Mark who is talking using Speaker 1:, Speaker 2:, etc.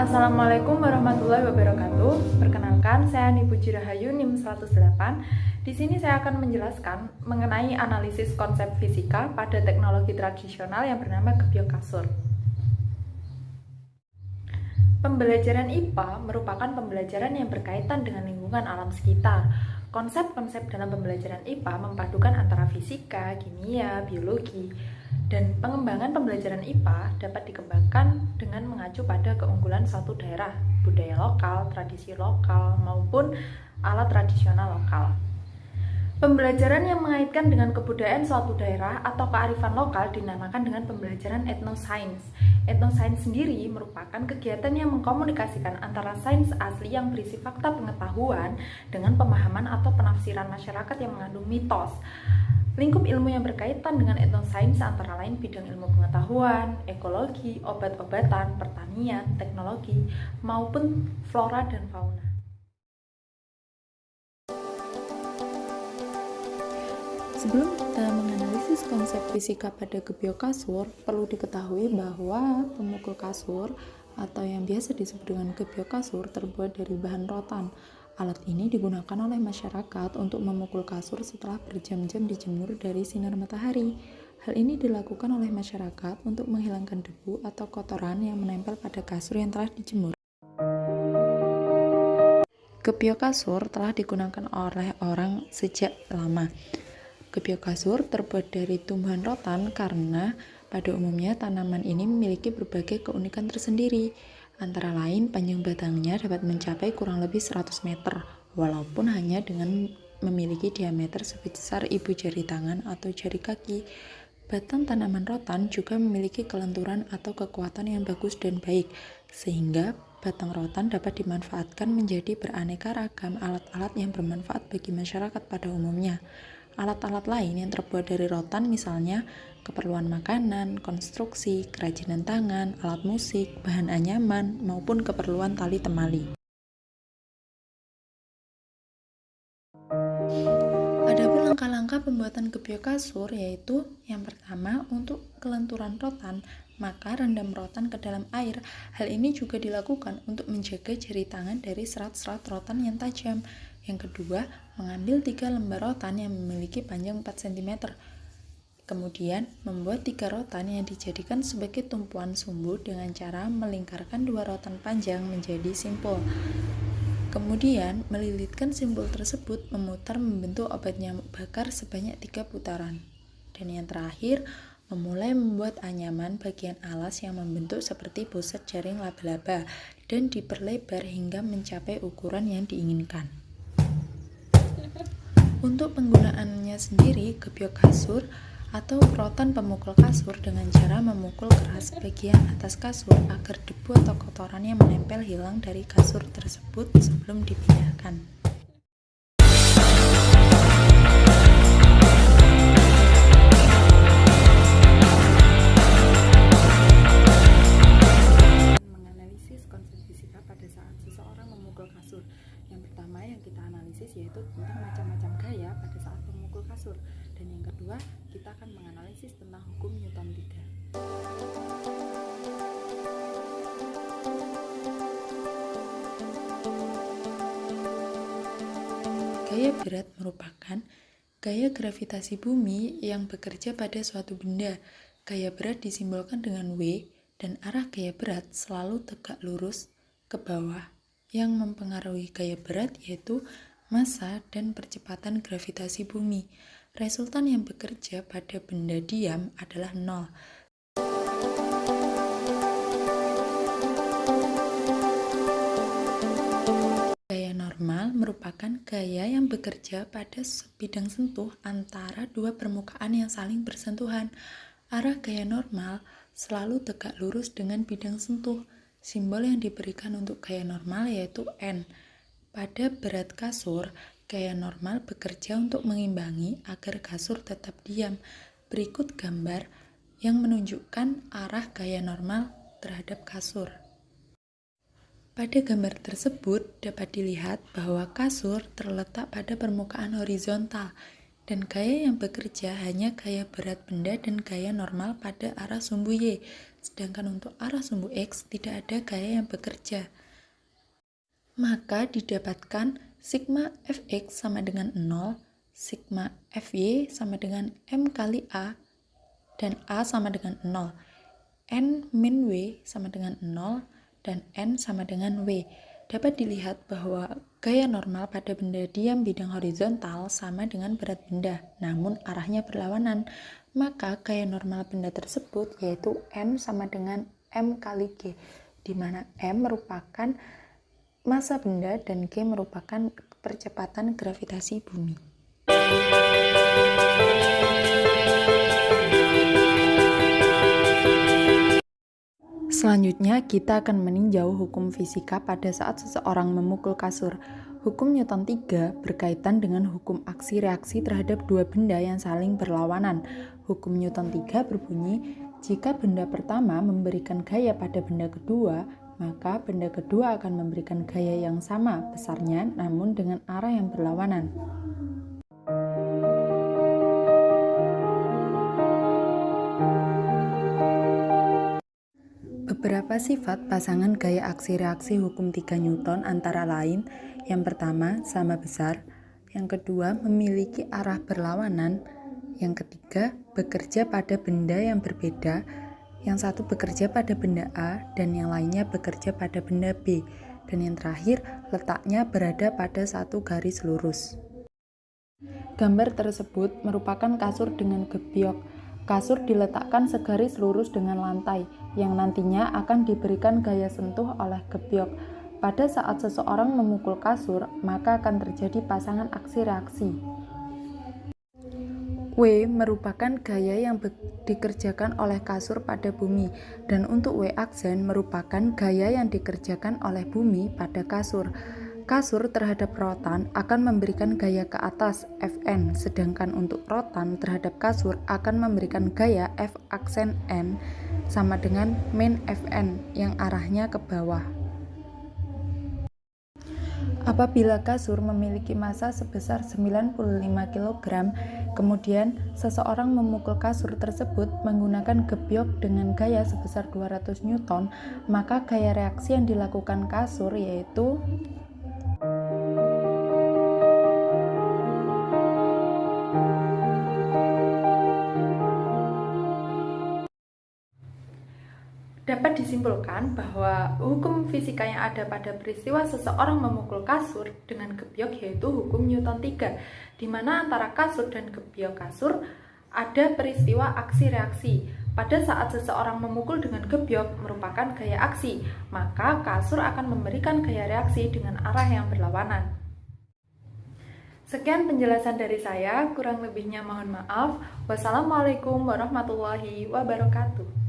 Speaker 1: Assalamualaikum warahmatullahi wabarakatuh. Perkenalkan, saya Nipuji Rahayu NIM 108. Di sini saya akan menjelaskan mengenai analisis konsep fisika pada teknologi tradisional yang bernama gebyok kasur. Pembelajaran IPA merupakan pembelajaran yang berkaitan dengan lingkungan alam sekitar. Konsep-konsep dalam pembelajaran IPA memadukan antara fisika, kimia, biologi, dan pengembangan pembelajaran IPA dapat dikembangkan dengan mengacu pada keunggulan suatu daerah, budaya lokal, tradisi lokal, maupun alat tradisional lokal. Pembelajaran yang mengaitkan dengan kebudayaan suatu daerah atau kearifan lokal dinamakan dengan pembelajaran etnosains. Etnosains sendiri merupakan kegiatan yang mengkomunikasikan antara sains asli yang berisi fakta pengetahuan dengan pemahaman atau penafsiran masyarakat yang mengandung mitos. Lingkup ilmu yang berkaitan dengan etnosains antara lain bidang ilmu pengetahuan, ekologi, obat-obatan, pertanian, teknologi, maupun flora dan fauna. Sebelum kita menganalisis konsep fisika pada gebyok kasur, perlu diketahui bahwa pemukul kasur atau yang biasa disebut dengan gebyok kasur terbuat dari bahan rotan. Alat ini digunakan oleh masyarakat untuk memukul kasur setelah berjam-jam dijemur dari sinar matahari. Hal ini dilakukan oleh masyarakat untuk menghilangkan debu atau kotoran yang menempel pada kasur yang telah dijemur. Gebyok kasur telah digunakan oleh orang sejak lama. Gebyok kasur terbuat dari tumbuhan rotan karena pada umumnya tanaman ini memiliki berbagai keunikan tersendiri. Antara lain, panjang batangnya dapat mencapai kurang lebih 100 meter, walaupun hanya dengan memiliki diameter sebesar ibu jari tangan atau jari kaki. Batang tanaman rotan juga memiliki kelenturan atau kekuatan yang bagus dan baik, sehingga batang rotan dapat dimanfaatkan menjadi beraneka ragam alat-alat yang bermanfaat bagi masyarakat pada umumnya. Alat-alat lain yang terbuat dari rotan misalnya keperluan makanan, konstruksi, kerajinan tangan, alat musik, bahan anyaman, maupun keperluan tali temali. Adapun langkah-langkah pembuatan gebyok kasur yaitu yang pertama, untuk kelenturan rotan, maka rendam rotan ke dalam air. Hal ini juga dilakukan untuk menjaga jari tangan dari serat-serat rotan yang tajam. Yang kedua, mengambil 3 lembar rotan yang memiliki panjang 4 cm. Kemudian, membuat 3 rotan yang dijadikan sebagai tumpuan sumbu dengan cara melingkarkan 2 rotan panjang menjadi simpul. Kemudian, melilitkan simpul tersebut memutar membentuk obat nyamuk bakar sebanyak 3 putaran. Dan yang terakhir, memulai membuat anyaman bagian alas yang membentuk seperti pusat jaring laba-laba dan diperlebar hingga mencapai ukuran yang diinginkan. Untuk penggunaannya sendiri, gebyok kasur atau rotan pemukul kasur dengan cara memukul keras bagian atas kasur agar debu atau kotoran yang menempel hilang dari kasur tersebut sebelum dipindahkan. Menganalisis konsep fisika pada saat seseorang memukul kasur. Yang pertama yang kita analisis yaitu tentang macam-macam gaya pada saat memukul kasur. Dan yang kedua, kita akan menganalisis tentang hukum Newton 3. Gaya berat merupakan gaya gravitasi bumi yang bekerja pada suatu benda. Gaya berat disimbolkan dengan W dan arah gaya berat selalu tegak lurus ke bawah. Yang mempengaruhi gaya berat yaitu massa dan percepatan gravitasi bumi. Resultan yang bekerja pada benda diam adalah 0. Gaya normal merupakan gaya yang bekerja pada bidang sentuh antara dua permukaan yang saling bersentuhan. Arah gaya normal selalu tegak lurus dengan bidang sentuh. Simbol yang diberikan untuk gaya normal yaitu N. Pada berat kasur, gaya normal bekerja untuk mengimbangi agar kasur tetap diam. Berikut gambar yang menunjukkan arah gaya normal terhadap kasur. Pada gambar tersebut dapat dilihat bahwa kasur terletak pada permukaan horizontal dan gaya yang bekerja hanya gaya berat benda dan gaya normal pada arah sumbu Y. sedangkan untuk arah sumbu X tidak ada gaya yang bekerja. Maka didapatkan sigma Fx sama dengan 0, sigma Fy sama dengan M kali A, dan A sama dengan 0. N min W sama dengan 0 dan N sama dengan W. Dapat dilihat bahwa gaya normal pada benda diam bidang horizontal sama dengan berat benda, namun arahnya berlawanan. Maka gaya normal benda tersebut yaitu N sama dengan M kali G, di mana M merupakan massa benda dan G merupakan percepatan gravitasi bumi. Selanjutnya, kita akan meninjau hukum fisika pada saat seseorang memukul kasur. Hukum Newton 3 berkaitan dengan hukum aksi-reaksi terhadap dua benda yang saling berlawanan. Hukum Newton 3 berbunyi, jika benda pertama memberikan gaya pada benda kedua, maka benda kedua akan memberikan gaya yang sama besarnya namun dengan arah yang berlawanan. Beberapa sifat pasangan gaya aksi-reaksi hukum 3 Newton antara lain, yang pertama sama besar, yang kedua memiliki arah berlawanan, yang ketiga bekerja pada benda yang berbeda, yang satu bekerja pada benda A dan yang lainnya bekerja pada benda B, dan yang terakhir letaknya berada pada satu garis lurus. Gambar tersebut merupakan kasur dengan gebyok. Kasur diletakkan segaris lurus dengan lantai, yang nantinya akan diberikan gaya sentuh oleh gebyok. Pada saat seseorang memukul kasur, maka akan terjadi pasangan aksi-reaksi. W merupakan gaya yang dikerjakan oleh kasur pada bumi, dan untuk W aksen merupakan gaya yang dikerjakan oleh bumi pada kasur. Kasur terhadap rotan akan memberikan gaya ke atas Fn, sedangkan untuk rotan terhadap kasur akan memberikan gaya F aksen N sama dengan min Fn yang arahnya ke bawah. Apabila kasur memiliki massa sebesar 95 kg, kemudian seseorang memukul kasur tersebut menggunakan gebyok dengan gaya sebesar 200 Newton, maka gaya reaksi yang dilakukan kasur yaitu dapat disimpulkan bahwa hukum fisika yang ada pada peristiwa seseorang memukul kasur dengan gebyok yaitu hukum Newton 3, di mana antara kasur dan gebyok kasur ada peristiwa aksi-reaksi. Pada saat seseorang memukul dengan gebyok merupakan gaya aksi, maka kasur akan memberikan gaya reaksi dengan arah yang berlawanan. Sekian penjelasan dari saya, kurang lebihnya mohon maaf. Wassalamualaikum warahmatullahi wabarakatuh.